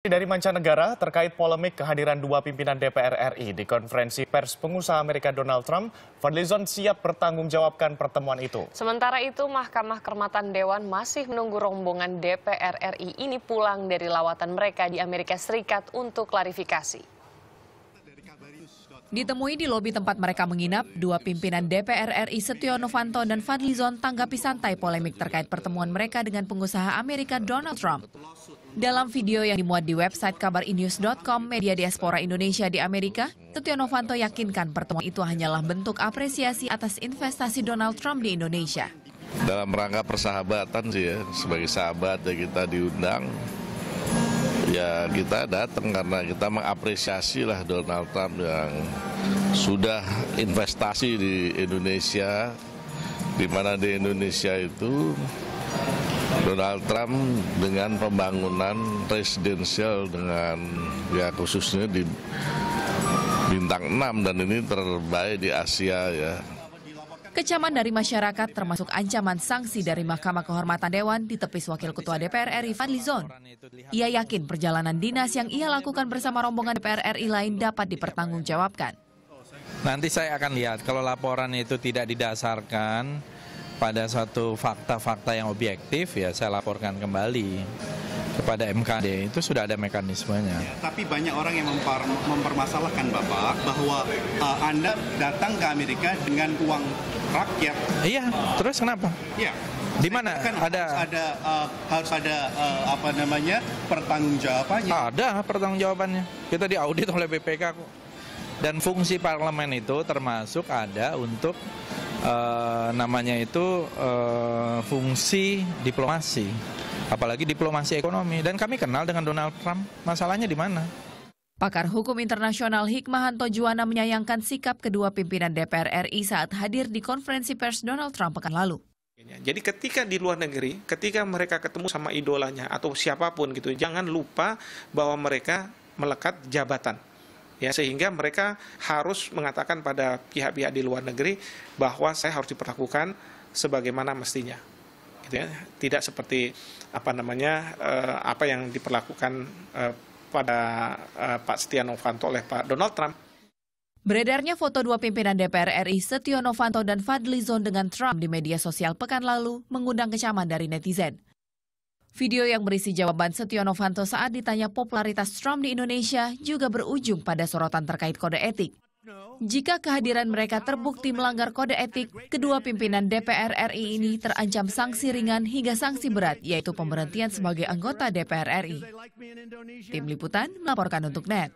Dari mancanegara terkait polemik kehadiran dua pimpinan DPR RI di konferensi pers pengusaha Amerika Donald Trump, Fadlizon siap bertanggungjawabkan pertemuan itu. Sementara itu, Mahkamah Kehormatan Dewan masih menunggu rombongan DPR RI ini pulang dari lawatan mereka di Amerika Serikat untuk klarifikasi. Ditemui di lobi tempat mereka menginap, dua pimpinan DPR RI Setio Novanto dan Fadlizon tanggapi santai polemik terkait pertemuan mereka dengan pengusaha Amerika Donald Trump. Dalam video yang dimuat di website kabarinews.com, media diaspora Indonesia di Amerika, Setio Novanto yakinkan pertemuan itu hanyalah bentuk apresiasi atas investasi Donald Trump di Indonesia. Dalam rangka persahabatan sih ya, sebagai sahabat ya kita diundang. Ya kita datang karena kita mengapresiasi lah Donald Trump yang sudah investasi di Indonesia, di mana di Indonesia itu Donald Trump dengan pembangunan residensial dengan ya khususnya di bintang 6 dan ini terbaik di Asia ya. Kecaman dari masyarakat termasuk ancaman sanksi dari Mahkamah Kehormatan Dewan ditepis Wakil Ketua DPR RI Fadlizon. Ia yakin perjalanan dinas yang ia lakukan bersama rombongan DPR RI lain dapat dipertanggungjawabkan. Nanti saya akan lihat kalau laporan itu tidak didasarkan pada suatu fakta-fakta yang objektif, ya saya laporkan kembali kepada MKD. Itu sudah ada mekanismenya. Ya, tapi banyak orang yang mempermasalahkan Bapak bahwa Anda datang ke Amerika dengan uang rakyat. Iya, terus kenapa? Iya. Di mana kan harus ada pertanggungjawabannya. Ada pertanggungjawabannya. Kita diaudit oleh BPK kok. Dan fungsi parlemen itu termasuk ada untuk fungsi diplomasi, apalagi diplomasi ekonomi. Dan kami kenal dengan Donald Trump. Masalahnya di mana? Pakar hukum internasional Hikmahanto Juwana menyayangkan sikap kedua pimpinan DPR RI saat hadir di konferensi pers Donald Trump pekan lalu. Jadi ketika di luar negeri, ketika mereka ketemu sama idolanya atau siapapun gitu, jangan lupa bahwa mereka melekat jabatan. Ya, sehingga mereka harus mengatakan pada pihak-pihak di luar negeri bahwa saya harus diperlakukan sebagaimana mestinya. Gitu ya. Tidak seperti apa yang diperlakukan pada Pak Setio Novanto oleh Pak Donald Trump. Beredarnya foto dua pimpinan DPR RI Setio Novanto dan Fadlizon dengan Trump di media sosial pekan lalu mengundang kecaman dari netizen. Video yang berisi jawaban Setio Novanto saat ditanya popularitas Trump di Indonesia juga berujung pada sorotan terkait kode etik. Jika kehadiran mereka terbukti melanggar kode etik, kedua pimpinan DPR RI ini terancam sanksi ringan hingga sanksi berat, yaitu pemberhentian sebagai anggota DPR RI. Tim Liputan melaporkan untuk NET.